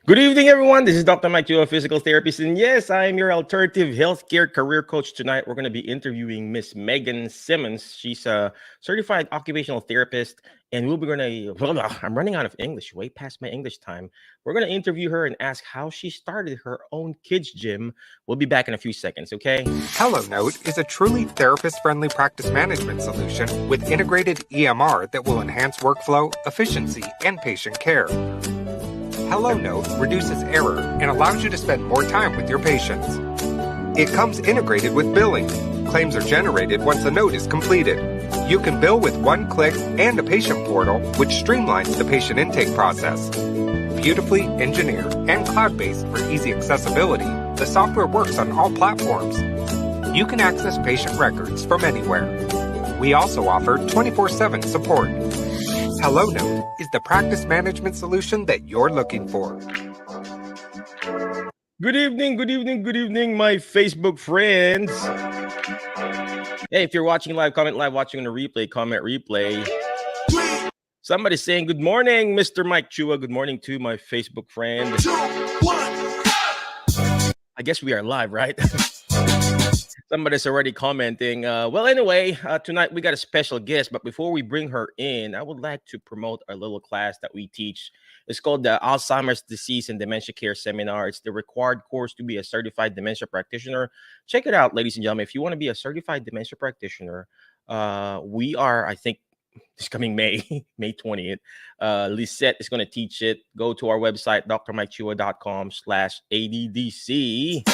Good evening, everyone. This is Dr. Mike, a physical therapist. And yes, I am your alternative healthcare career coach. Tonight, we're going to be interviewing Miss Megan Simmons. She's a certified occupational therapist. And we'll be going to, I'm running out of English, way past my English time. We're going to interview her and ask how she started her own kids' gym. We'll be back in a few seconds, okay? HelloNote is a truly therapist-friendly practice management solution with integrated EMR that will enhance workflow, efficiency, and patient care. HelloNote reduces error and allows you to spend more time with your patients. It comes integrated with billing. Claims are generated once a note is completed. You can bill with one click and a patient portal, which streamlines the patient intake process. Beautifully engineered and cloud-based for easy accessibility, the software works on all platforms. You can access patient records from anywhere. We also offer 24/7 support. HelloNote is the practice management solution that you're looking for. Good evening, my Facebook friends. Hey, if you're watching live, comment live. Watching on the replay, comment replay. Somebody's saying good morning, Mr. Mike Chua. Good morning to my Facebook friend. I guess we are live, right? Somebody's already commenting. Well, anyway, tonight we got a special guest, but before we bring her in, I would like to promote our little class that we teach. It's called the Alzheimer's Disease and Dementia Care Seminar. It's the required course to be a certified dementia practitioner. Check it out, ladies and gentlemen. If you want to be a certified dementia practitioner, we are, I think, this coming May, May 20th. Lisette is going to teach it. Go to our website, drmikechua.com/ADDC.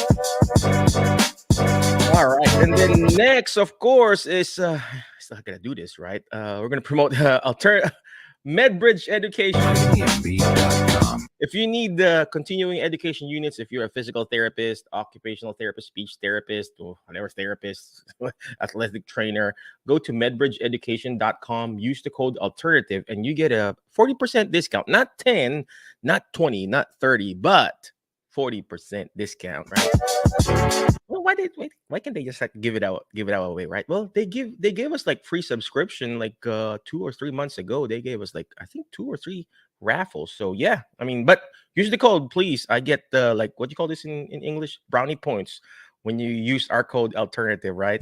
All right. And then next, of course, is still going to do this, right? We're going to promote MedBridge Education. If you need the continuing education units, if you're a physical therapist, occupational therapist, speech therapist, or whatever therapist, athletic trainer, go to medbridgeeducation.com, use the code alternative, and you get a 40% discount. Not 10, not 20, not 30, but 40% discount, right? Well, why can't they just like give it out away, right? Well, they gave us like free subscription like 2 or 3 months ago. They gave us like I think 2 or 3 raffles. So yeah, I mean, but use the code, please. I get like what do you call this in English? Brownie points when you use our code alternative, right?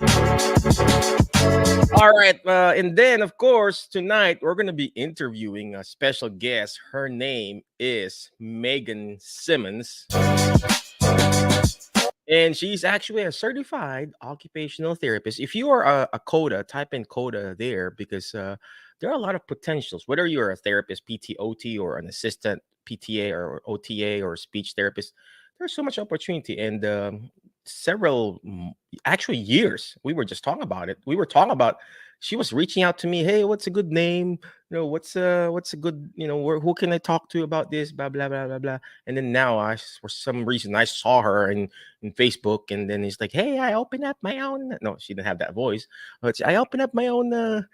All right, and then of course tonight we're gonna be interviewing a special guest. Her name is Megan Simmons. And she's actually a certified occupational therapist. If you are a COTA, type in COTA there because there are a lot of potentials. Whether you're a therapist, PT, OT, or an assistant PTA or OTA or speech therapist, there's so much opportunity. And several, actually years, we were just talking about it. We were talking about, she was reaching out to me. Hey, what's a good name? What's a good, who can I talk to about this? Blah, blah, blah, blah, blah. And then now for some reason, I saw her in Facebook, and then it's like, hey, I opened up my own. No, she didn't have that voice, but I opened up my own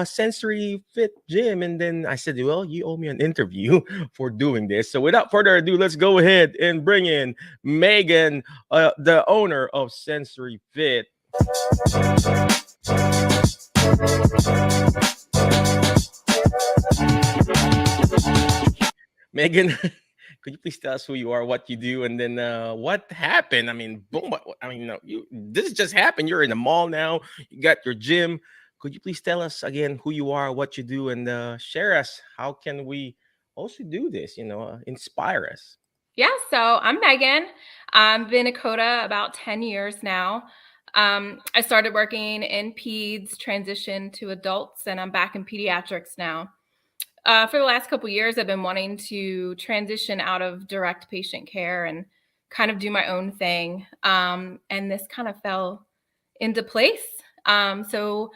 sensory fit gym. And then I said, well, you owe me an interview for doing this. So without further ado, let's go ahead and bring in Megan, the owner of Sensory Fit. Megan, could you please tell us who you are, what you do, and then what happened? I mean, boom! I mean, this just happened. You're in the mall now. You got your gym. Could you please tell us again who you are, what you do, and share us how can we also do this? Inspire us. Yeah, so I'm Megan. I've been a COTA about 10 years now. I started working in peds, transitioned to adults, and I'm back in pediatrics now. For the last couple of years, I've been wanting to transition out of direct patient care and kind of do my own thing. And this kind of fell into place. So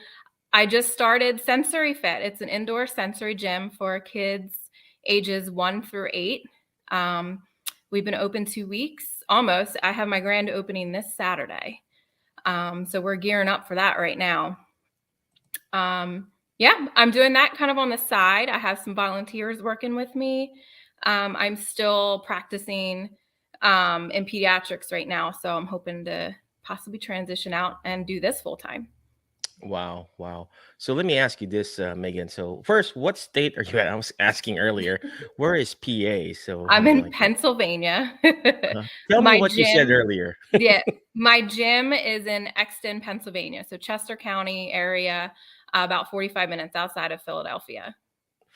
I just started Sensory Fit. It's an indoor sensory gym for kids ages 1 through 8. We've been open 2 weeks, almost. I have my grand opening this Saturday. So we're gearing up for that right now. Yeah, I'm doing that kind of on the side. I have some volunteers working with me. I'm still practicing in pediatrics right now. So I'm hoping to possibly transition out and do this full time. Wow, wow. So let me ask you this, Megan. So first, what state are you at? I was asking earlier, where is PA? So I'm in like, Pennsylvania. tell me My what you said gym, earlier. yeah, my gym is in Exton, Pennsylvania, so Chester County area, about 45 minutes outside of Philadelphia.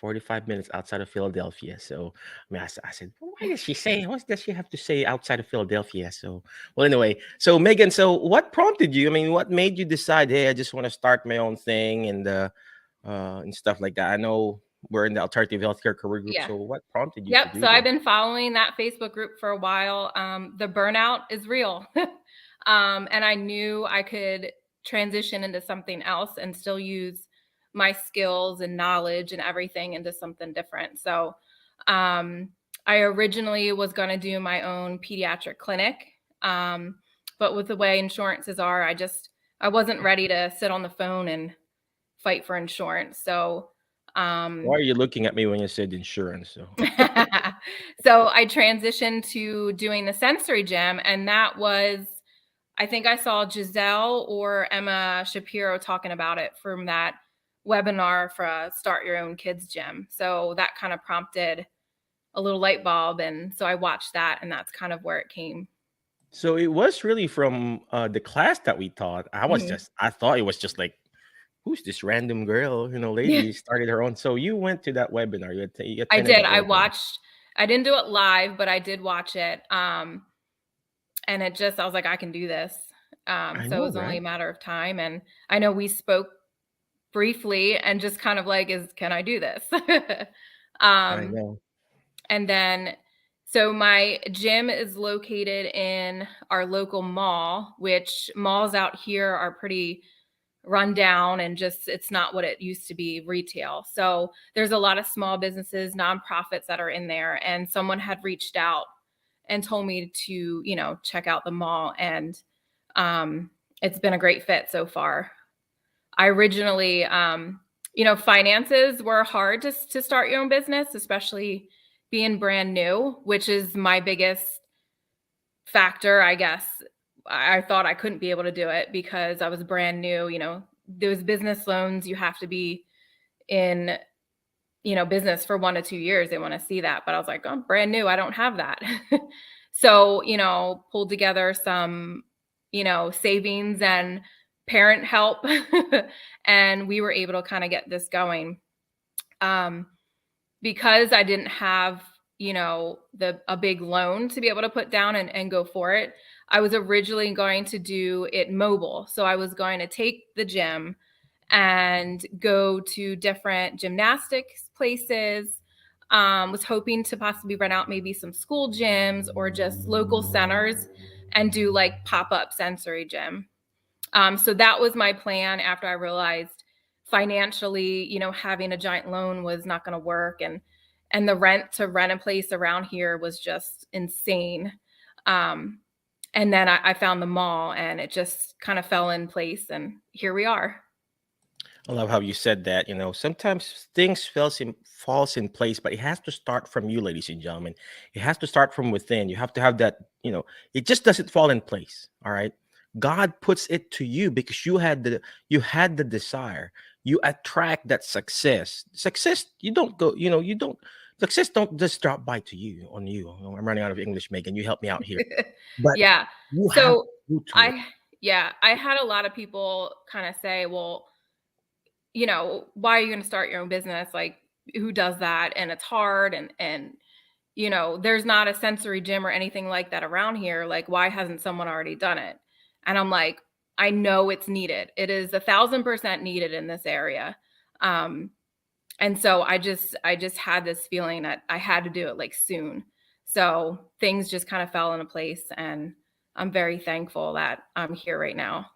45 minutes outside of Philadelphia. So, I said, "Well, why does she say, what does she have to say outside of Philadelphia?" So, well, anyway, so Megan, so what prompted you? I mean, what made you decide, hey, I just want to start my own thing and stuff like that? I know we're in the alternative healthcare career group. Yeah. So, what prompted you to Yep. do So I've this? been following that Facebook group for a while. The burnout is real. And I knew I could transition into something else and still use my skills and knowledge and everything into something different. So um, I originally was going to do my own pediatric clinic. Um, but with the way insurances are, I wasn't ready to sit on the phone and fight for insurance. So Why um, are you looking at me when you said insurance? So, so I transitioned to doing the sensory gym, and that was, I think I saw Giselle or Emma Shapiro talking about it from that webinar for Start Your Own Kids Gym. So that kind of prompted a little light bulb, and so I watched that, and that's kind of where it came. so it was really from the class that we taught. Mhm. I thought it was just like, who's this random girl, Yeah, lady started her own. So you went to that webinar, you I attended did. that webinar. I didn't do it live, but I did watch it. And I was like, I can do this. I So it know, was only right? a matter of time. And I know we spoke briefly and just kind of like, can I do this? I um, know. and then, so my gym is located in our local mall, which malls out here are pretty run down and just, it's not what it used to be retail. So there's a lot of small businesses, nonprofits that are in there. And someone had reached out and told me to, check out the mall. And it's been a great fit so far. I originally, finances were hard to start your own business, especially being brand new, which is my biggest factor, I guess. I thought I couldn't be able to do it because I was brand new. Those business loans, you have to be in, business for 1 to 2 years. They want to see that. But I was like, oh, I'm brand new. I don't have that. So, pulled together some, savings and parent help. And we were able to kind of get this going. Um, because I didn't have, a big loan to be able to put down and go for it. I was originally going to do it mobile. So I was going to take the gym and go to different gymnastics places. Was hoping to possibly rent out maybe some school gyms or just local centers and do like pop-up sensory gym. So that was my plan after I realized financially, having a giant loan was not going to work, and the rent to rent a place around here was just insane. Um, and then I found the mall, and it just kind of fell in place, and here we are. I love how you said that. Sometimes things falls in place, but it has to start from you, ladies and gentlemen. It has to start from within. You have to have that. It just doesn't fall in place. All right. God puts it to you because you had the desire. You attract that success. Success, you don't go. You don't. Success don't just drop by to you on you. I'm running out of English, Megan. You help me out here. But Yeah. you have to So go to it. I, yeah, I had a lot of people kind of say, well, why are you going to start your own business? Like, who does that? And it's hard. And, there's not a sensory gym or anything like that around here. Like, why hasn't someone already done it? And I'm like, I know it's needed. It is 1,000% needed in this area. Um, and so I just had this feeling that I had to do it like soon. So things just kind of fell into place, and I'm very thankful that I'm here right now.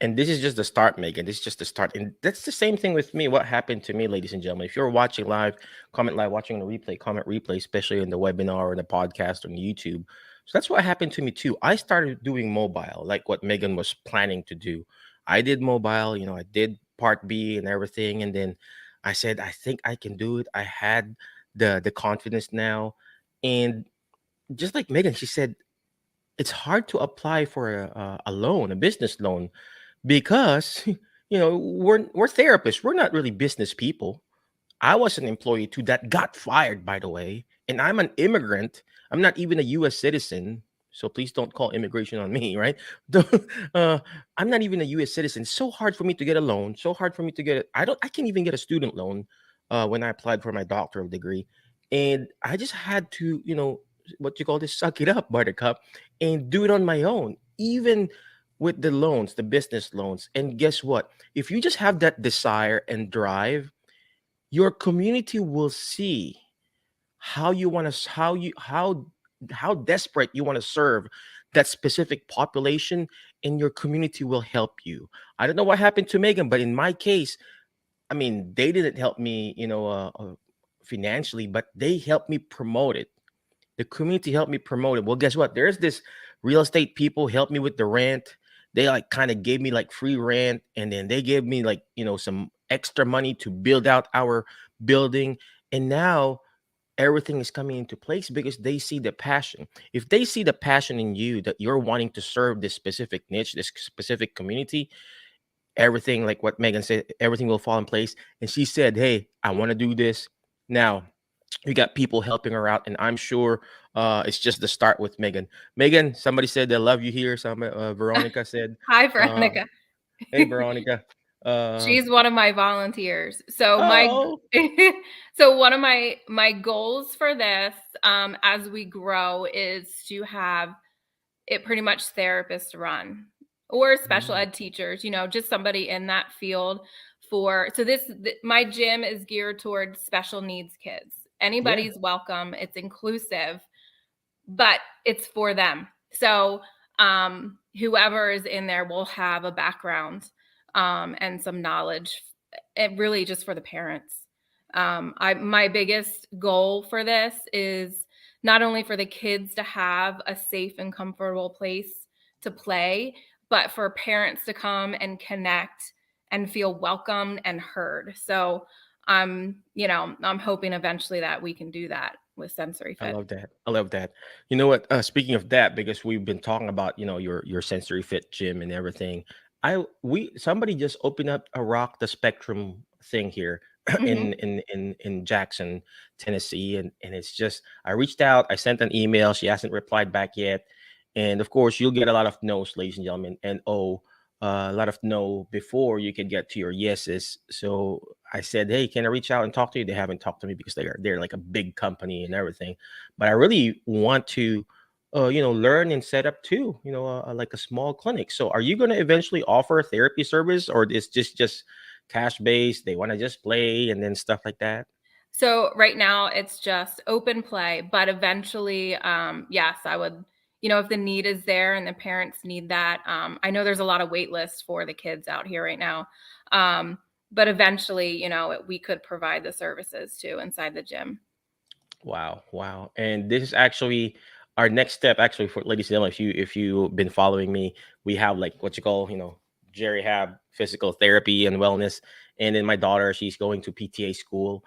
And this is just the start, Megan. This is just the start. And that's the same thing with me. What happened to me, ladies and gentlemen? If you're watching live, comment live, watching the replay, comment replay, especially in the webinar or the podcast on YouTube. So that's what happened to me too. I started doing mobile, like what Megan was planning to do. I did mobile, I did part B and everything. And then I said, I think I can do it. I had the confidence now. And just like Megan, she said, it's hard to apply for a loan, a business loan, because we're therapists. We're not really business people. I was an employee too that got fired, by the way, and I'm an immigrant. I'm not even a U.S. citizen, so please don't call immigration on me, right? uh, I'm not even a U.S. citizen. It's so hard for me to get a loan. So hard for me to get. I can't even get a student loan when I applied for my doctoral degree, and I just had to, what you call this, suck it up, Buttercup, and do it on my own, even with the loans, the business loans. And guess what? If you just have that desire and drive, your community will see how you want to how desperate you want to serve that specific population, and your community will help you. I don't know what happened to Megan, but in my case, I mean, they didn't help me, financially, but they helped me promote it. The community helped me promote it. Well, guess what? There's this real estate people helped me with the rent. They like kind of gave me like free rent, and then they gave me like, some extra money to build out our building. And now everything is coming into place because they see the passion. If they see the passion in you that you're wanting to serve this specific niche, this specific community, everything, like what Megan said, everything will fall in place. And she said, "Hey, I want to do this." Now, we got people helping her out, and I'm sure it's just the start with Megan. Megan, somebody said they love you here. Veronica said, Hi, uh, Veronica. "Hey, Veronica." Uh, She's one of my volunteers. So my oh, so one of my goals for this, as we grow, is to have it pretty much therapist run, or special mm, ed teachers, just somebody in that field. My gym is geared towards special needs kids. yeah, Anybody's welcome. It's inclusive, but it's for them. So whoever is in there will have a background and some knowledge, really just for the parents. My biggest goal for this is not only for the kids to have a safe and comfortable place to play, but for parents to come and connect and feel welcomed and heard. So I'm hoping eventually that we can do that with Sensory I Fit. love that. I love that. You know what? Speaking of that, because we've been talking about your sensory fit gym and everything. We somebody just opened up a Rock the Spectrum thing here Mhm. in Jackson, Tennessee, and it's just I reached out. I sent an email. She hasn't replied back yet, and of course you'll get a lot of no's, ladies and gentlemen, and a lot of no before you can get to your yeses. So I said, "Hey, can I reach out and talk to you?" They haven't talked to me because they're like a big company and everything. But I really want to, learn and set up too. Like a small clinic. So, are you going to eventually offer a therapy service, or is just cash based? They want to just play and then stuff like that. So right now it's just open play, but eventually, yes, I would, if the need is there and the parents need that. I know there's a lot of wait lists for the kids out here right now. But eventually, we could provide the services too inside the gym. Wow, wow. And this is actually our next step, actually, for ladies and gentlemen. If you've been following me, we have like what you call, Jerry Hab physical therapy and wellness. And then my daughter, she's going to PTA school,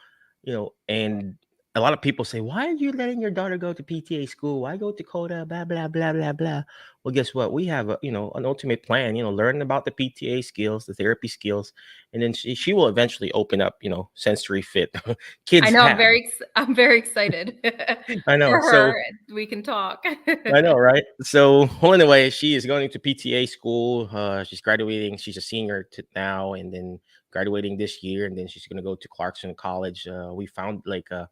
and a lot of people say, "Why are you letting your daughter go to PTA school? Why go to COTA? Blah blah blah blah blah." Well, guess what? We have an ultimate plan, learning about the PTA skills, the therapy skills, and then she will eventually open up, sensory fit. I Kids know have. I'm very excited I know. for So her. We can talk. I know, right? So, well, anyway, she is going to PTA school. She's graduating. She's a senior now, and then graduating this year, and then she's going to go to Clarkson College. We found like a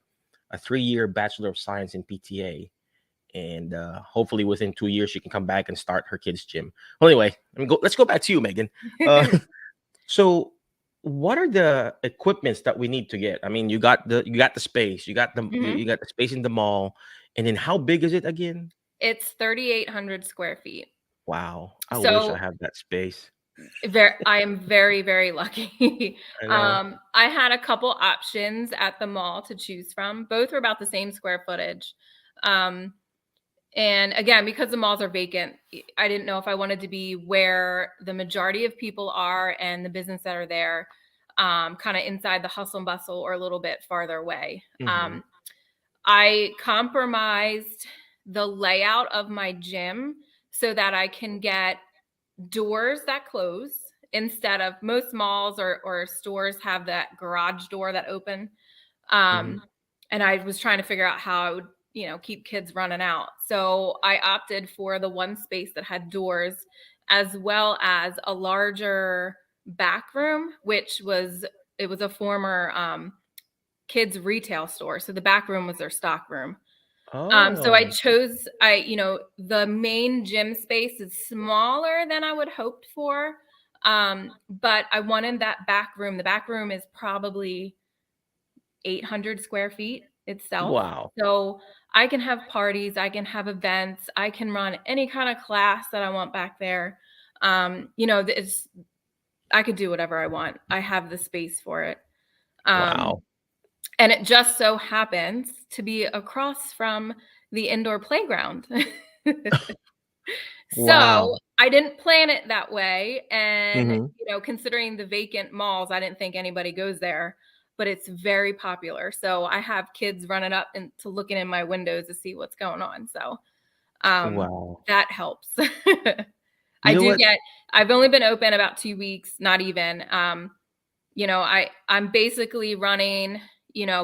3-year Bachelor of Science in PTA, and hopefully within 2 years she can come back and start her kids' gym. Well, anyway, let's go back to you, Megan. Uh, so, what are the equipments that we need to get? I mean, you got the space, Mhm. you got the space in the mall, and then how big is it again? It's 3,800 square feet. Wow, I wish I So had that space. I am very, very lucky. I know. I had a couple options at the mall to choose from. Both were about the same square footage. Um, and again, because the malls are vacant, I didn't know if I wanted to be where the majority of people are and the business that are there, kind of inside the hustle and bustle, or a little bit farther away. Mhm. I compromised the layout of my gym so that I can get doors that close instead of most malls or stores have that garage door that open. Mhm. And I was trying to figure out how I would, keep kids running out. So I opted for the one space that had doors, as well as a larger back room, which was it was a former kids retail store. So the back room was their stock room. So I Oh, chose the main gym space is smaller than I would hoped for. But I wanted that back room. The back room is probably 800 square feet itself. wow. So I can have parties, I can have events, I can run any kind of class that I want back there. It's I could do whatever I want. I have the space for it. Um, Wow. and it just so happens to be across from the indoor playground. So Wow. I didn't plan it that way. And, Mhm. considering the vacant malls, I didn't think anybody goes there, but it's very popular. So I have kids running up and to looking in my windows to see what's going on. So Wow. that helps. You I know do what? get, I've only been open about 2 weeks, not even. I'm basically running,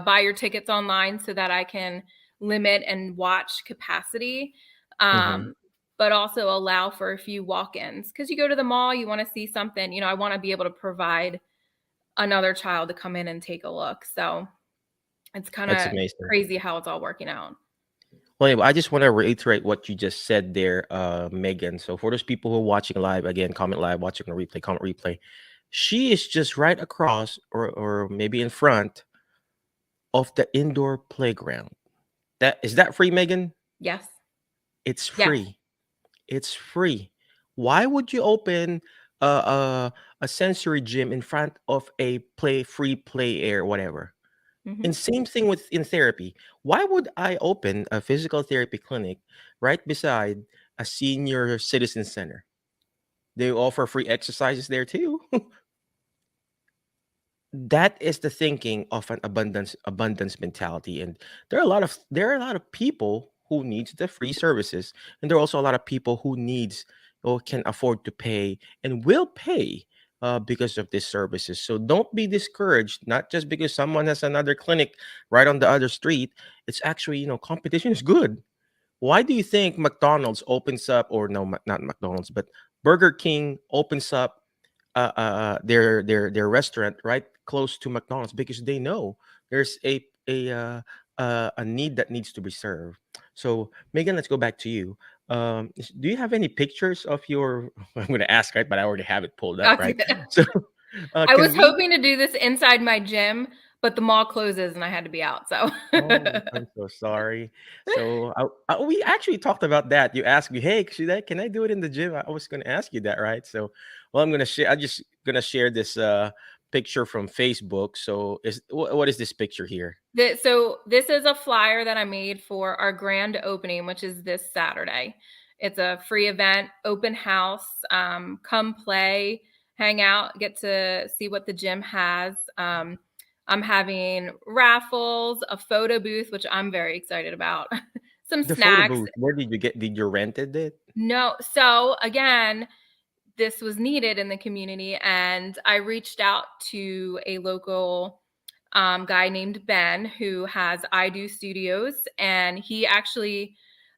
buy your tickets online so that I can limit and watch capacity. Mhm. But also allow for a few walk-ins, because you go to the mall, you want to see something, I want to be able to provide another child to come in and take a look. So it's kind That's of amazing. crazy how it's all working out. Well, anyway, I just want to reiterate what you just said there, Megan. So for those people who are watching live, again, comment live, watching a replay, comment replay. She is just right across, or maybe in front of the indoor playground. That is that free, Megan? Yes. It's Yes. free. It's free. Why would you open a a sensory gym in front of a free play area, whatever? And Hmm. same thing with in therapy. Why would I open a physical therapy clinic right beside a senior citizen center? They offer free exercises there too. That is the thinking of an abundance mentality, and there are a lot of people who needs the free services, and there are also a lot of people who needs or can afford to pay and will pay because of these services. So don't be discouraged, not just because someone has another clinic right on the other street. It's actually, competition is good. Why do you think McDonald's opens up, or no, not McDonald's, but Burger King opens up their restaurant right close to McDonald's? Because they know there's a need that needs to be served. So Megan, let's go back to you. Do you have any pictures of your? I'm going to ask, right, but I already have it pulled up, right? So I was can we? hoping to do this inside my gym, but the mall closes and I had to be out. So Oh, I'm so sorry. So we actually talked about that. You asked me, "Hey, can I do it in the gym?" I was going to ask you that, right? So, well, I'm going to share. I'm just going to share this picture from Facebook. So, what is this picture here? So this is a flyer that I made for our grand opening, which is this Saturday. It's a free event, open house. Come play, hang out, get to see what the gym has. I'm having raffles, a photo booth, which I'm very excited about, some The photo snacks. booth. Where did you get? Did you rented it? No, so again, this was needed in the community, and I reached out to a local guy named Ben who has I Do Studios, and he actually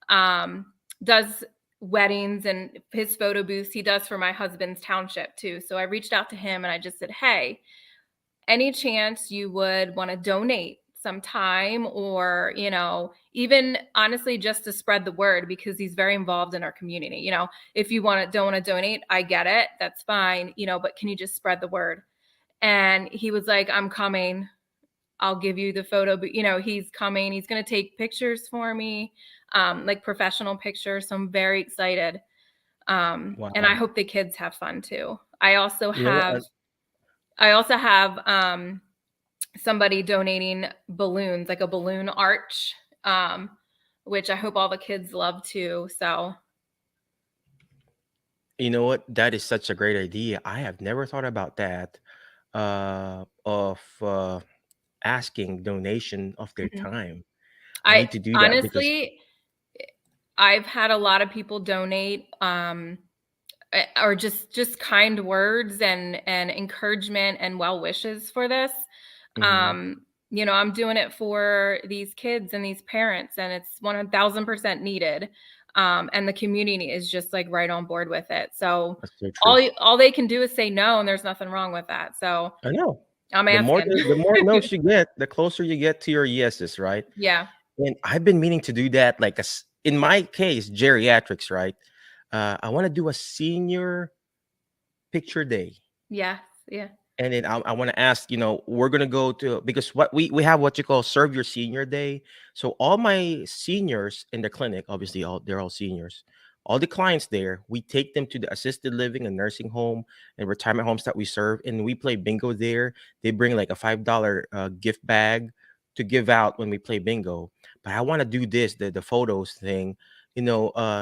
um, does weddings, and his photo booths he does for my husband's township too. So I reached out to him and I just said, hey, any chance you would want to donate some time, or even honestly just to spread the word, because he's very involved in our community. If you don't want to donate, I get it, that's fine, but can you just spread the word? And he was like, I'm coming, I'll give you the photo. But he's coming, he's going to take pictures for me, like professional pictures. So I'm very excited. And I Wow. hope the kids have fun too. I also You know what? have I also have somebody donating balloons, like a balloon arch, which I hope all the kids love too. So You know what? That is such a great idea. I have never thought about that. Of asking donation of their mhm. time. I I need to do that because honestly, I've had a lot of people donate. or just kind words and encouragement and well wishes for this. Mhm. I'm doing it for these kids and these parents, and it's 1000% needed. And the community is just like right on board with it. So That's so true. all they can do is say no, and there's nothing wrong with that. So I know. I'm The more asking. the more no's you get, the closer you get to your yeses, right? Yeah. And I've been meaning to do that, like, in my case, geriatrics, right? I wanna do a senior picture day. Yes. Yeah. And then I want to ask, we're gonna go to, because what we have what you call serve your senior day. So all my seniors in the clinic, obviously they're all seniors. All the clients there, we take them to the assisted living and nursing home and retirement homes that we serve, and we play bingo there. They bring like a $5 gift bag to give out when we play bingo. But I want to do this, the photos thing,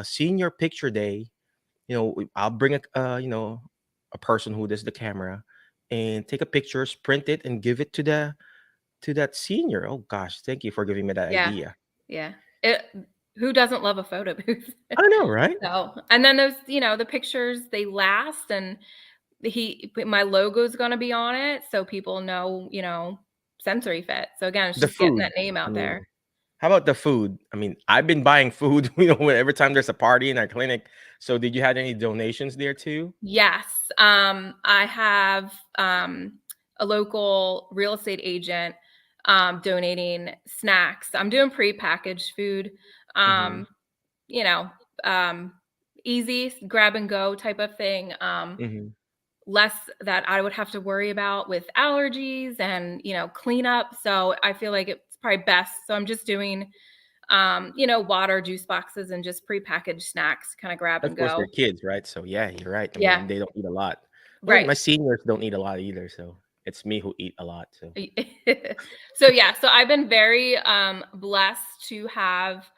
senior picture day. I'll bring a person who does the camera and take a picture, print it, and give it to that senior. Oh gosh, thank you for giving me that Yeah. idea. Yeah. It, who doesn't love a photo booth? I know, right? So, and then those, the pictures, they last, and my logo's gonna be on it, so people know, Sensory Fit. So again, it's The just getting food. that name I out there. mean, how about the food? I mean, I've been buying food, every time there's a party in our clinic. So did you have any donations there too? Yes. I have a local real estate agent donating snacks. I'm doing pre-packaged food. Mm-hmm. Um, you know, um, easy grab and go type of thing. Mm-hmm. Less that I would have to worry about with allergies and, cleanup. So I feel like it's probably best. So I'm just doing, water, juice boxes, and just prepackaged snacks, kind of grab Of and course, they're go. kids, right? So yeah, you're right. I Yeah. mean, they don't eat a lot. Well, Right. my seniors don't eat a lot either, so it's me who eat a lot. So So yeah, so I've been very blessed to have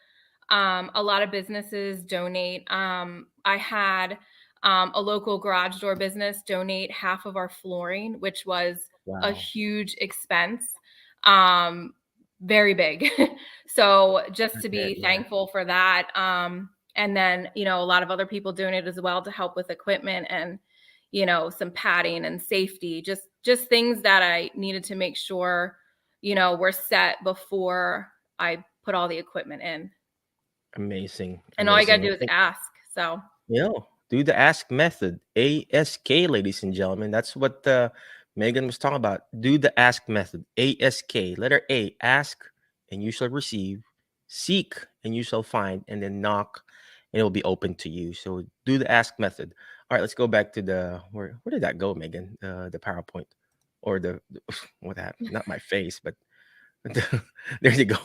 a lot of businesses donate. I had a local garage door business donate half of our flooring, which was a wow, huge expense. Um, Very big. So just I to bet, be yeah. thankful for that. And then, a lot of other people donate as well to help with equipment and, some padding and safety, just things that I needed to make sure, we're set before I put all the equipment in. Amazing, And all you gotta amazing. I do is think, ask. So do the ask method. ASK, ladies and gentlemen. That's what Megan was talking about. Do the ask method. ASK. Letter A, ask and you shall receive. Seek and you shall find. And then knock and it will be open to you. So do the ask method. All right, let's go back to where did that go, Megan? The PowerPoint or what happened? Not my face, but there you go.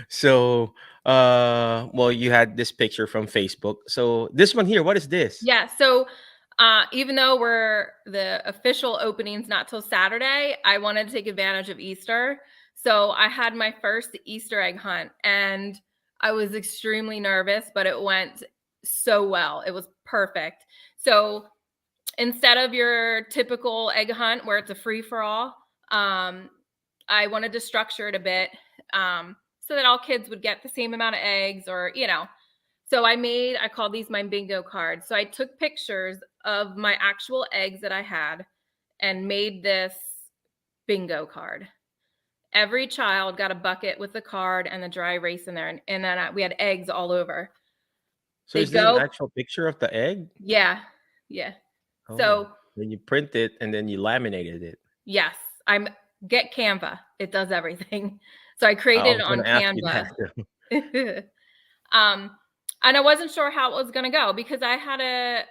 So, well, you had this picture from Facebook. So this one here, what is this? yeah, so even though the official opening's not till Saturday, I wanted to take advantage of Easter. So I had my first Easter egg hunt, and I was extremely nervous, but it went so well. It was perfect. So instead of your typical egg hunt where it's a free for all, I wanted to structure it a bit so that all kids would get the same amount of eggs, or So I called these my bingo cards. So I took pictures of my actual eggs that I had and made this bingo card. Every child got a bucket with the card and the dry erase in there, and then we had eggs all over. So They is this an go, actual picture of the egg? yeah, yeah. Oh, So then you print it and then you laminated it. yes, I'm get Canva. It does everything. So I I created was it going on to ask you Canva. that. um, and I wasn't sure how it was going to go because I had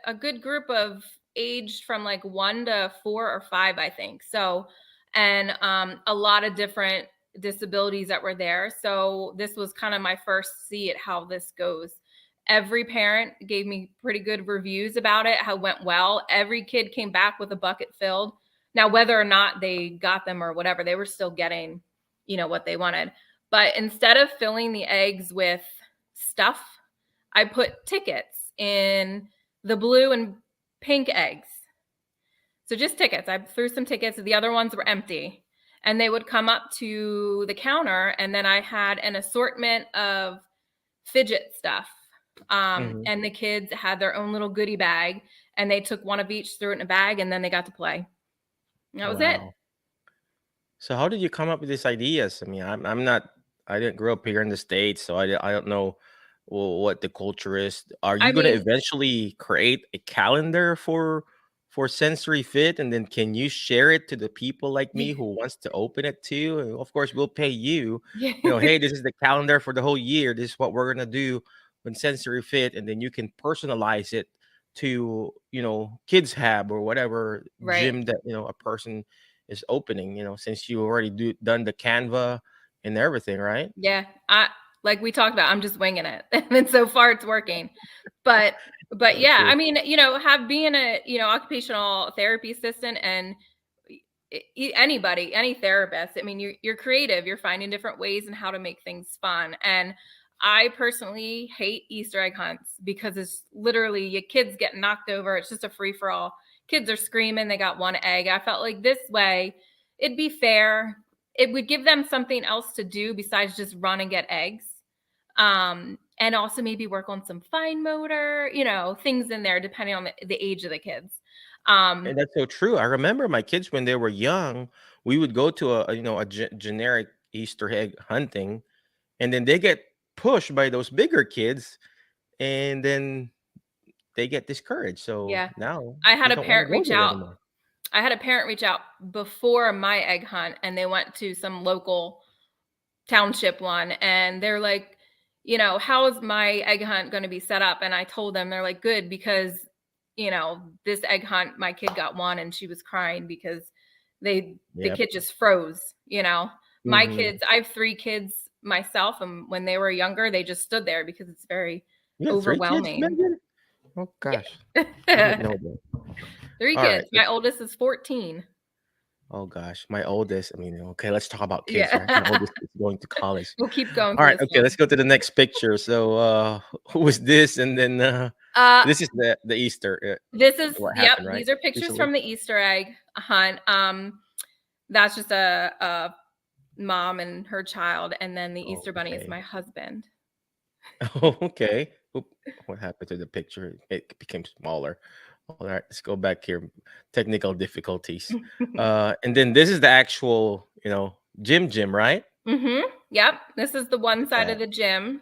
a good group of aged from like 1 to 4 or 5, I think. So, and a lot of different disabilities that were there. So this was kind of my first see at how this goes. Every parent gave me pretty good reviews about it, how it went well. Every kid came back with a bucket filled. Now, whether or not they got them or whatever, they were still getting, what they wanted. But instead of filling the eggs with stuff, I put tickets in the blue and pink eggs. So just tickets. I threw some tickets. The other ones were empty. And they would come up to the counter, and then I had an assortment of fidget stuff. Mhm. And the kids had their own little goodie bag. and they took one of each, threw it in a bag, and then they got to play. And that was it. Wow. So how did you come up with these ideas? I mean, I'm not. I didn't grow up here in the States, so I don't know what the culture is. Are I you going to mean, eventually create a calendar for Sensory Fit, and then can you share it to the people like me yeah, who wants to open it too? And of course, we'll pay you. yeah, Hey, this is the calendar for the whole year. This is what we're gonna do when Sensory Fit, and then you can personalize it to Kids Hab or whatever right. gym that a person is opening, since you already done the Canva and everything, right? Yeah, I like we talked about, I'm just winging it, and so far it's working. But yeah, Okay. I mean, have being a, occupational therapy assistant and anybody, any therapist, I mean, you're creative, you're finding different ways and how to make things fun. And I personally hate Easter egg hunts because it's literally your kids get knocked over. It's just a free for all. Kids are screaming, they got one egg. I felt like this way it'd be fair. It would give them something else to do besides just run and get eggs. And also maybe work on some fine motor, things in there depending on the age of the kids. Um, And that's so true. I remember my kids when they were young, we would go to a generic Easter egg hunting, and then they get pushed by those bigger kids, and then they get discouraged. So yeah. now I they had a don't want to parent go reach there out anymore. I had a parent reach out before my egg hunt, and they went to some local township one, and they're like, how is my egg hunt going to be set up? And I told them, they're like, good, because this egg hunt, my kid got one and she was crying because the Yep. kid just froze. My Hmm. kids, I have 3 kids myself, and when they were younger they just stood there because it's very You have 3 kids, overwhelming. Megan? Oh gosh, I didn't Yeah. know that. 3 All right. kids. My oldest is 14. Oh gosh, my oldest. I mean, okay, let's talk about kids, right? My Yeah. oldest is going to college. We'll keep going All for right, this okay, one. let's go to the next picture. So, who was this? And then Uh, this is the Easter. this is What Yep, happened, right? these are pictures Recently. from the Easter egg hunt. That's just a mom and her child, and then the Oh, Easter bunny is okay. my husband. Oh, okay. Oop, what happened to the picture? It became smaller. All right, let's go back here. Technical difficulties. And then this is the actual, gym, right? Mhm. Yep, this is the one side Yeah. of the gym.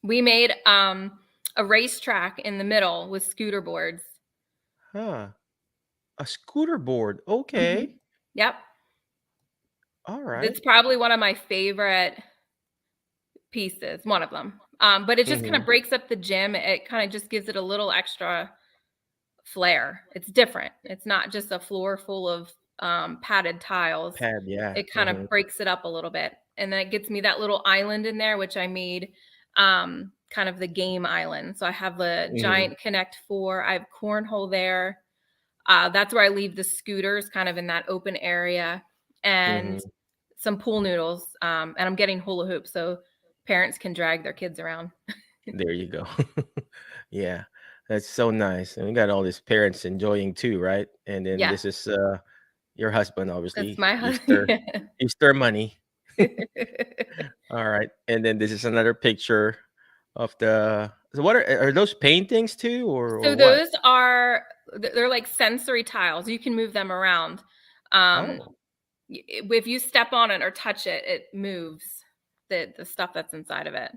We made a racetrack in the middle with scooter boards. Huh. A scooter board. Mhm. Okay. Yep. All right. It's probably one of my favorite pieces, one of them. But it just kind Mm-hmm. of breaks up the gym. It kind of just gives it a little extra flair. It's different. It's not just a floor full of padded tiles. Pad, yeah. It kind Mm-hmm. of breaks it up a little bit. And then it gets me that little island in there, which I made kind of the game island. So I have the Mm-hmm. giant Connect Four. I have cornhole there. That's where I leave the scooters kind of in that open area, and Mm-hmm. some pool noodles. And I'm getting hula hoops so parents can drag their kids around. There you go. Yeah. That's so nice. And we got all these parents enjoying too, right? And then Yeah, this is your husband, that's obviously. my Easter. husband. Easter money. All right. And then this is another picture of the so what are those paintings too or So what? those are they're like sensory tiles. You can move them around. Um, Oh. if you step on it or touch it, it moves the stuff that's inside of it.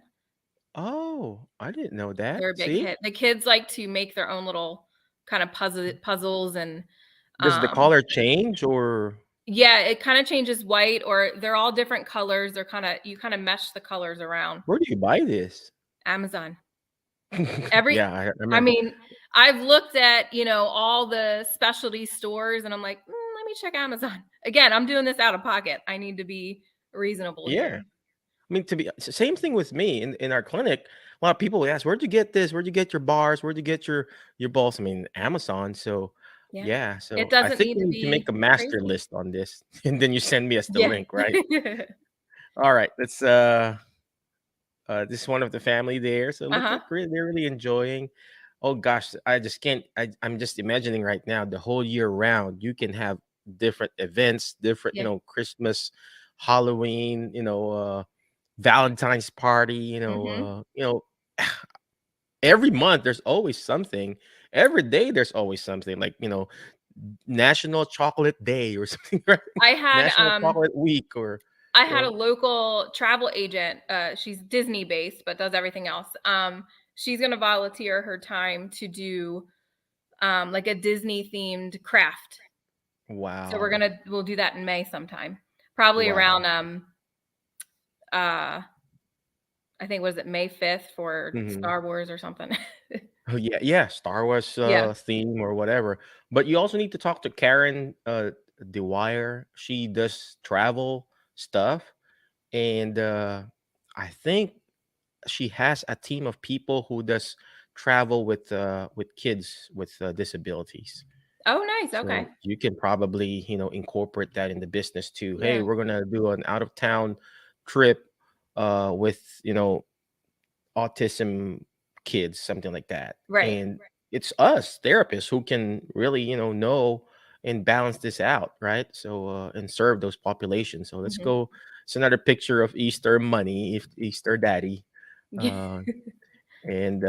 Oh, I didn't know They're that. a big See? hit. The kids like to make their own little kind of puzzles and Does the um color change or yeah, it kind of changes white, or they're all different colors. They're kind of you kind of mesh the colors around. where do you buy this? Amazon. Every Yeah, I I remember. mean, I've looked at, all the specialty stores, and I'm like, let me check Amazon. Again, I'm doing this out of pocket. I need to be reasonable Yeah. here. I mean, same thing with me in our clinic. A lot of people ask, "Where'd you get this? Where'd you get your bars? Where'd you get your balls?" I mean, Amazon. So, Yeah. yeah. It So I doesn't think need we to need to make be a master crazy. list on this, and then you send me us the Yeah. link, right? All right. Let's this is one of the family there. So look Uh-huh. like they're really enjoying. Oh gosh, I just can't. I'm just imagining right now the whole year round. You can have different events, different Yeah. Christmas, Halloween, Valentine's party. Mhm. Every month there's always something, every day there's always something like, National Chocolate Day or something, right? I had National Chocolate Week or, I you had a know, local travel agent. She's Disney based, but does everything else. She's gonna volunteer her time to do like a Disney themed craft. So wow. we'll do that in May sometime, probably Wow. around uh I think was it May 5th for Mhm. Star Wars or something. Oh, yeah, yeah, Star Wars, Yeah. theme or whatever. But you also need to talk to Karen, Dwyer. She does travel stuff, and, I think she has a team of people who does travel with kids with, disabilities. Oh, nice. Okay. So you can probably, incorporate that in the business too. Hey, Yeah. we're gonna do an out of town trip, with, autism kids, something like that. Right. And it's us therapists who can really, know and balance this out, right? So, and serve those populations. So let's Mhm. go. It's another picture of Easter Money, if Easter Daddy. Yeah. Uh, and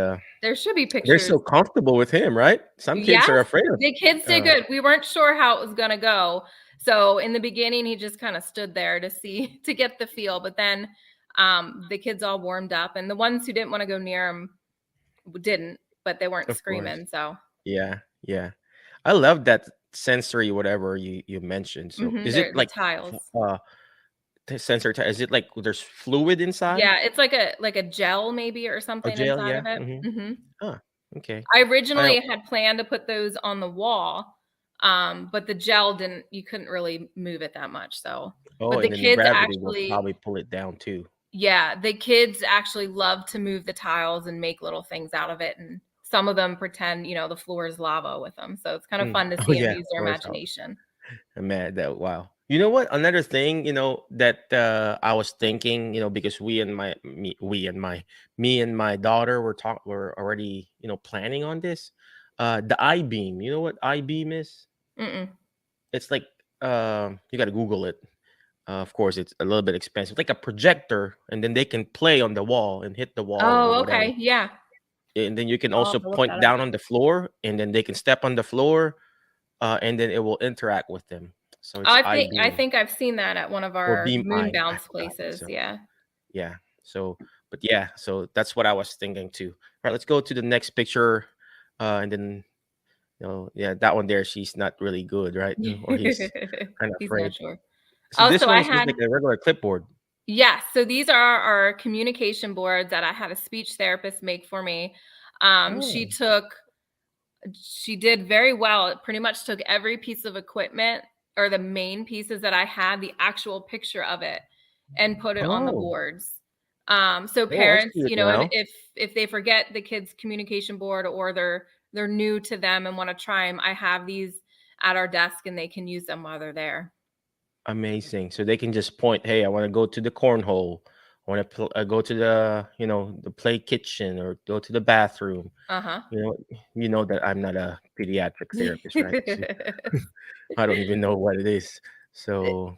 There should be they're pictures. so comfortable with him, right? Some kids Yes, are afraid of. the kids did Uh, good. We weren't sure how it was gonna go. So in the beginning, he just kind of stood there to see to get the feel, but then the kids all warmed up, and the ones who didn't want to go near him didn't, but they weren't of course, screaming. So yeah, yeah. I love that sensory, whatever you mentioned. So is they're it the like, tiles. sensor? Is it like there's fluid inside? Yeah, it's like a gel maybe or Oh, something jail, inside yeah. of it. Mhm. Mhm. Huh, okay. I I originally had planned to put those on the wall, but the gel didn't. You couldn't really move it that much. So, Oh, but and the then the kids gravity will actually probably pull it down too. Yeah, the kids actually love to move the tiles and make little things out of it, and some of them pretend, the floor is lava with them, so it's kind of Mm. fun to Oh, see them yeah, use their always how imagination. I'm mad that wow. You know what? Another thing, that, I was thinking, because me and my daughter were already, planning on this. The I-beam. You know what I-beam is? Mm-mm. It's like, you gotta Google it. Of course, it's a little bit expensive. Like a projector, and then they can play on the wall and hit the wall or Oh, whatever. okay, yeah. And then you can I'll also have to look point that up. down on the floor, and then they can step on the floor, and then it will interact with them. So it's I I-beam think I've seen that at one of or our beam moon eye. I bounce forgot. places, So yeah. yeah. So, but yeah. So that's what I was thinking too. All right, let's go to the next picture, and then, yeah, that one there. She's not really good, right? Or he's kind of He's not afraid. sure. So Oh, this so one I is just had like a regular clipboard. Yes, so these are our communication boards that I had a speech therapist make for me. Oh, She did very well. It pretty much took every piece of equipment or the main pieces that I had, the actual picture of it, and put it on the oh, boards. So oh! I parents, see it now. if they forget the kids' communication board or they're new to them and want to try them, I have these at our desk and they can use them while they're there. Amazing. So they can just point, hey, I want to go to the cornhole. I want to go to the, the play kitchen or go to the bathroom. Uh-huh. You know, you know that I'm not a pediatric therapist, right? So I don't even know what it is. So,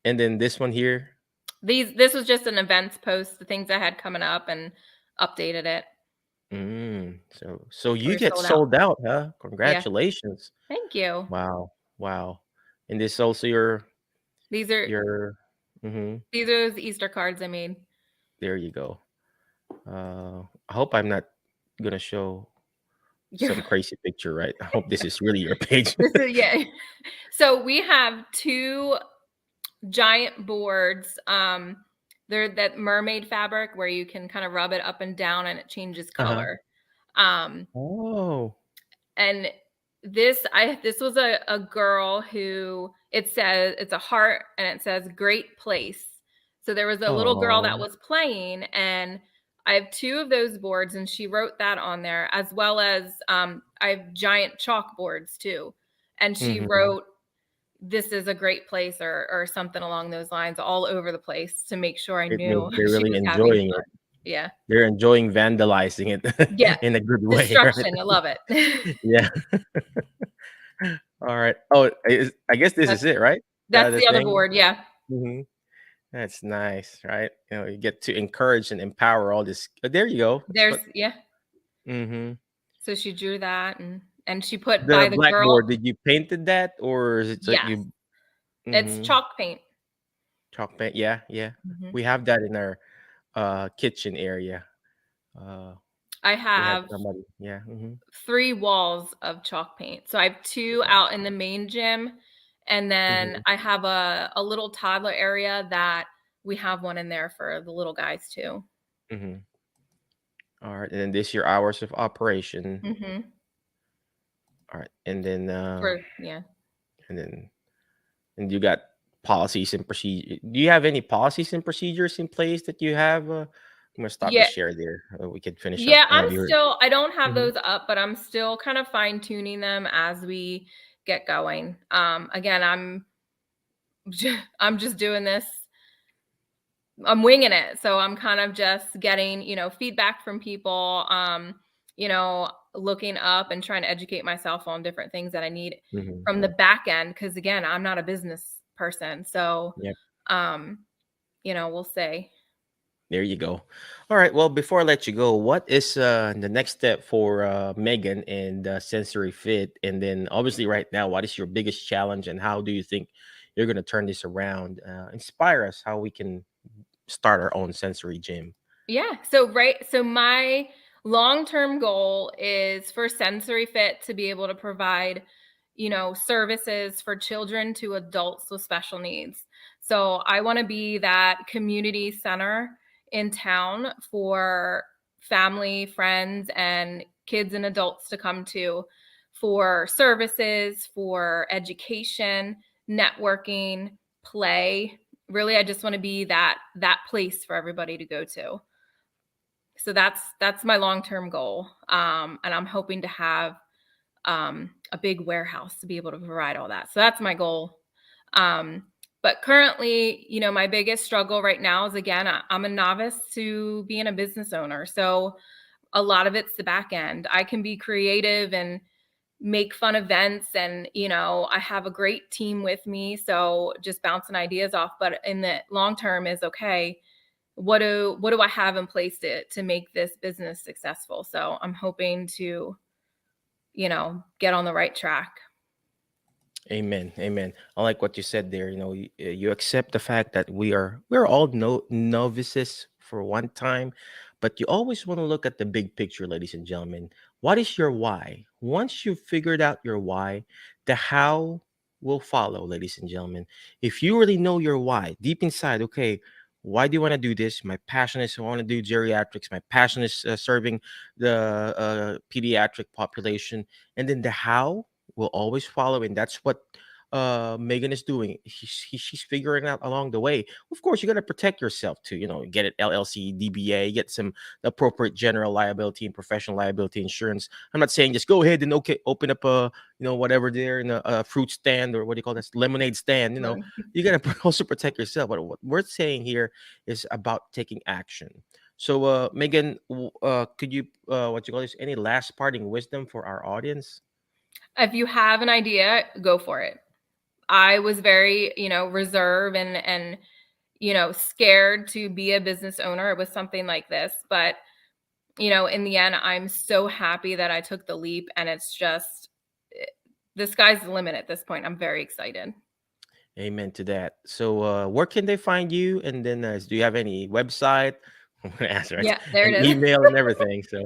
and then this one here. This was just an events post, the things I had coming up and updated it. So you We're get sold out. sold out, huh? Yeah. Congratulations. Thank you. Wow. Wow. And this also your These are your hmm these are those Easter cards I made. there you go. I hope I'm not gonna show some crazy picture, right? I hope this is really your page. This is yeah. So we have 2 giant boards. They're that mermaid fabric where you can kind of rub it up and down and it changes Uh-huh. color. Um, Oh. and this was a girl who it says it's a heart and it says great place. So there was a little girl that Oh. was playing and I have 2 of those boards and she wrote that on there as well as I have giant chalkboards too. And she Mhm. wrote this is a great place or something along those lines all over the place to make sure I It means knew they're she really was having enjoying it. fun. Yeah. They're enjoying vandalizing Yeah. it in a good way, right? Destruction. I love it. Yeah. All right. Oh, I guess this That's is it, right? that's The the other thing? board. Yeah. Mhm. That's nice, right? You get to encourage and empower all this. There you go. That's There's what. yeah. Mhm. So she drew that, and she put The by the girl. blackboard, did you painted that or is it like Yes, you it's mhm, chalk paint. chalk paint? Yeah, yeah. Mhm. We have that in our kitchen area. Uh I we had have somebody, yeah. Mhm. 3 walls of chalk paint. So I have 2 Wow. out in the main gym, and then Mhm. I have a little toddler area that we have one in there for the little guys too. Mhm. All right. And then this your hours of operation. Mhm. All right. And then Yeah. and then and you got policies and procedure. Do you have any policies and procedures in place that you have? I'm gonna stop the Yeah. share there. We can finish up. Yeah, I know you heard. I don't have Mhm. those up, but I'm still kind of fine tuning them as we get going. Again, I'm just doing this. I'm winging it. So I'm kind of just getting, feedback from people, looking up and trying to educate myself on different things that I need Mhm. from the back end. Cause again, I'm not a business person. So, Yep. um, we'll see. There you go. All right. Well, before I let you go, what is the next step for Megan and Sensory Fit? And then, obviously, right now, what is your biggest challenge, and how do you think you're going to turn this around? Inspire us how we can start our own sensory gym. Yeah. So my long-term goal is for Sensory Fit to be able to provide, services for children to adults with special needs. So I want to be that community center in town for family, friends, and kids and adults to come to for services, for education, networking, play. Really, I just want to be that place for everybody to go to. So that's my long-term goal. And I'm hoping to have a big warehouse to be able to provide all that. So that's my goal. Um, but currently, my biggest struggle right now is, again, I'm a novice to being a business owner. So a lot of it's the back end. I can be creative and make fun events, and I have a great team with me, so just bouncing ideas off. But in the long term is, okay, what do I have in place to make this business successful? So I'm hoping to, get on the right track. Amen. Amen. I like what you said there. You accept the fact that we're all novices for one time, but you always want to look at the big picture, ladies and gentlemen. What is your why? Once you've figured out your why, the how will follow, ladies and gentlemen. If you really know your why deep inside, okay, why do you want to do this? My passion is I want to do geriatrics. My passion is serving the pediatric population, and then the how will always follow, and that's what Megan is doing. She's figuring out along the way. Of course, you got to protect yourself too. Get it LLC, DBA, get some appropriate general liability and professional liability insurance. I'm not saying just go ahead and okay, open up a whatever there in a fruit stand, or what do you call this, lemonade stand. Right. You got to also protect yourself. But what we're saying here is about taking action. So, Megan, could you what you call this? Any last parting wisdom for our audience? If you have an idea, go for it. I was very, reserved and scared to be a business owner with something like this. But, in the end, I'm so happy that I took the leap, and it's just the sky's the limit at this point. I'm very excited. Amen to that. So, where can they find you? And then, do you have any website? I'm gonna ask, right? Yeah, there And it is. email and everything. So,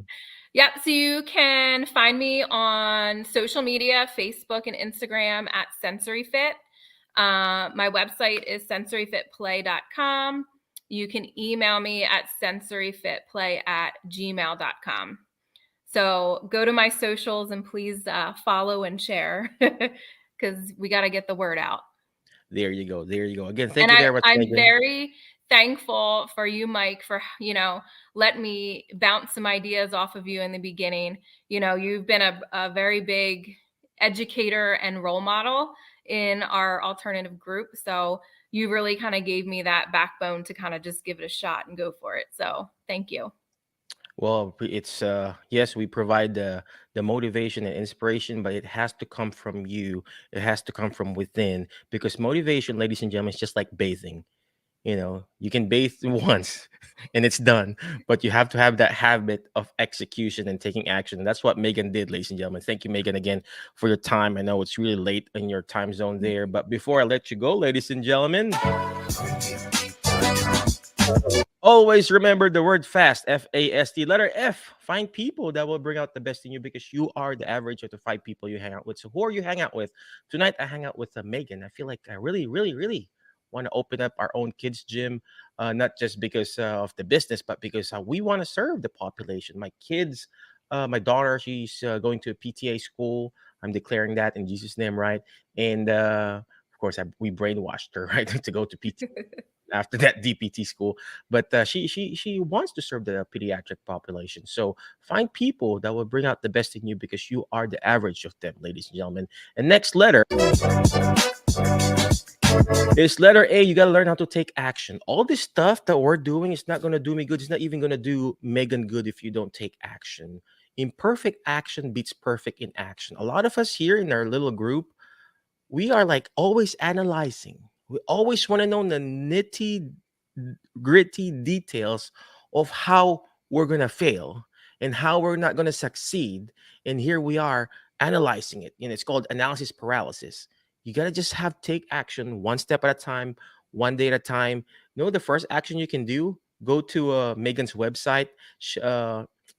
Yep. So you can find me on social media, Facebook and Instagram at Sensory Fit. My website is sensoryfitplay.com. You can email me at sensoryfitplay@gmail.com. So go to my socials and please follow and share because we got to get the word out. there you go. There you go. Again, thank And you very much, I'm Megan. very thankful for you, Mike, for, letting me bounce some ideas off of you in the beginning. You've been a very big educator and role model in our alternative group. So you really kind of gave me that backbone to kind of just give it a shot and go for it. So thank you. Well, it's yes, we provide the motivation and inspiration, but it has to come from you. It has to come from within, because motivation, ladies and gentlemen, is just like bathing. You can bathe once, and it's done. But you have to have that habit of execution and taking action. And that's what Megan did, ladies and gentlemen. Thank you, Megan, again for your time. I know it's really late in your time zone there, but before I let you go, ladies and gentlemen, always remember the word fast, FAST, letter F. Find people that will bring out the best in you because you are the average of the five people you hang out with. So, who are you hang out with? Tonight, I hang out with Megan. I feel like I really, really, really want to open up our own kids' gym, not just because of the business, but because we want to serve the population. My kids, my daughter, she's going to a PTA school. I'm declaring that in Jesus' name, right? And of course, we brainwashed her, right, to go to PT after that DPT school. But she wants to serve the pediatric population. So find people that will bring out the best in you because you are the average of them, ladies and gentlemen. And next letter is letter A. You got to learn how to take action. All this stuff that we're doing is not going to do me good. It's not even going to do Megan good if you don't take action. Imperfect action beats perfect in action. A lot of us here in our little group, we are like always analyzing. We always want to know the nitty gritty details of how we're going to fail and how we're not going to succeed. And here we are analyzing it. And it's called analysis paralysis. You got to just have take action one step at a time, one day at a time. You know, the first action you can do, go to Megan's website,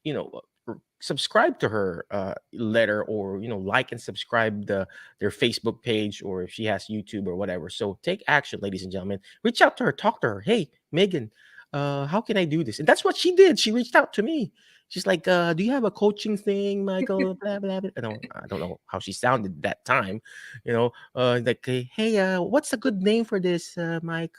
you know, subscribe to her letter, or like and subscribe their Facebook page, or if she has YouTube or whatever. So take action, ladies and gentlemen. Reach out to her, talk to her. Hey, Megan, how can I do this? And that's what she did. She reached out to me. She's like, do you have a coaching thing, Michael? Blah, blah, blah. I don't know how she sounded that time. Like, hey, what's a good name for this, Mike?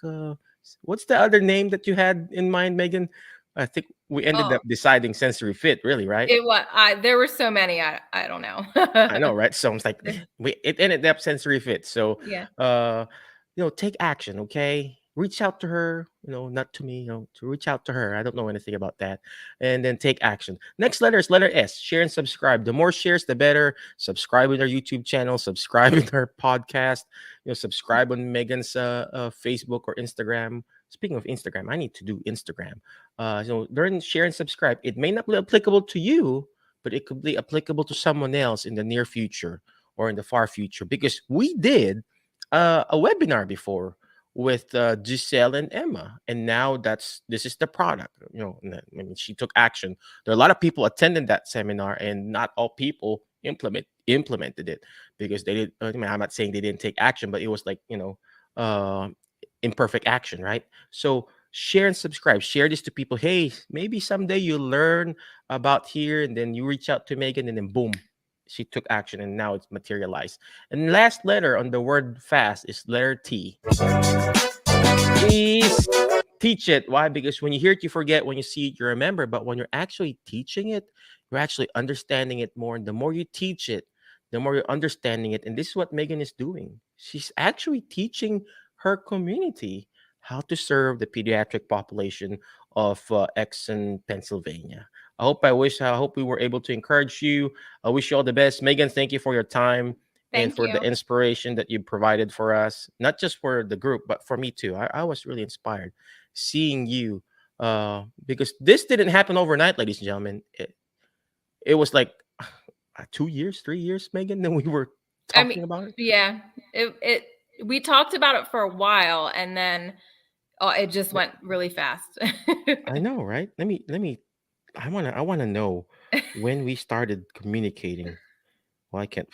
What's the other name that you had in mind, Megan? I think we ended Oh, up deciding sensory fit, really, right? it was. There were so many. I don't know. I know, right? So it's like it ended up sensory fit. So Yeah. uh take action, okay? Reach out to her, not to me, to reach out to her. I don't know anything about that. And then take action. Next letter is letter S. Share and subscribe. The more shares, the better. Subscribe in our YouTube channel, subscribe in our podcast, subscribe on Megan's Facebook or Instagram. Speaking of Instagram, I need to do Instagram. Learn, share, and subscribe. It may not be applicable to you, but it could be applicable to someone else in the near future or in the far future, because we did a webinar before with Giselle and Emma, and now this is the product. I mean, she took action. There are a lot of people attending that seminar, and not all people implemented it because they did. I mean, I'm not saying they didn't take action, but it was like uh, imperfect action, right? So share and subscribe. Share this to people. Hey, maybe someday you learn about here, and then you reach out to Megan, and then boom, she took action, and now it's materialized. And last letter on the word fast is letter T. Please teach it. Why? Because when you hear it, you forget. When you see it, you remember. But when you're actually teaching it, you're actually understanding it more. And the more you teach it, the more you're understanding it. And this is what Megan is doing. She's actually teaching her community how to serve the pediatric population of Exon, Pennsylvania. I hope we were able to encourage you. I wish you all the best. Megan, thank you for your time and Thank for the you. inspiration that you provided for us, not just for the group, but for me too. I was really inspired seeing you because this didn't happen overnight, ladies and gentlemen. It was like 2 years, 3 years, Megan, then we were I mean, talking about it. yeah. It we talked about it for a while, and then it just went really fast. I know, right? Let me I wanna know when we started communicating. Well, I can't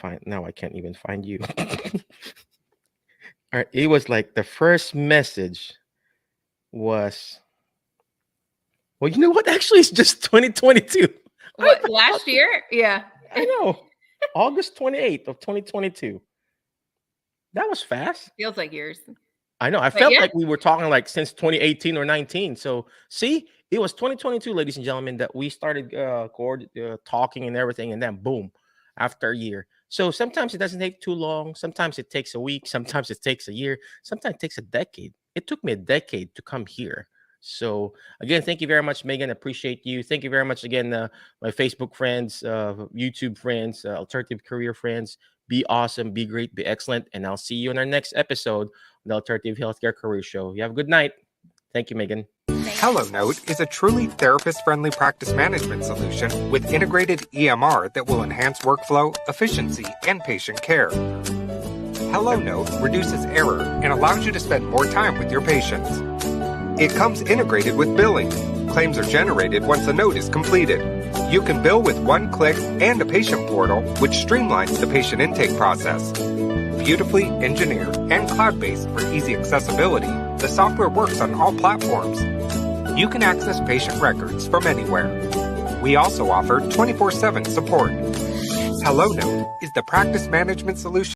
even find you. All right, it was like the first message was, well, you know what? Actually, it's just 2022. I What, forgot. last year? Yeah. I know. August 28th of 2022. That was fast. Feels like years. I know. I But felt yeah, like we were talking like since 2018 or 19. So, see, it was 2022, ladies and gentlemen, that we started talking and everything. And then, boom, after a year. So, sometimes it doesn't take too long. Sometimes it takes a week. Sometimes it takes a year. Sometimes it takes a decade. It took me a decade to come here. So, again, thank you very much, Megan. Appreciate you. Thank you very much again, my Facebook friends, YouTube friends, alternative career friends. Be awesome, be great, be excellent. And I'll see you in our next episode, the Alternative Healthcare Career Show. You have a good night. Thank you, Megan. thank HelloNote is a truly therapist-friendly practice management solution with integrated EMR that will enhance workflow, efficiency, and patient care. HelloNote reduces error and allows you to spend more time with your patients. It comes integrated with billing. Claims are generated once a note is completed. You can bill with one click and a patient portal, which streamlines the patient intake process. Beautifully engineered and cloud-based for easy accessibility, the software works on all platforms. You can access patient records from anywhere. We also offer 24/7 support. HelloNote is the practice management solution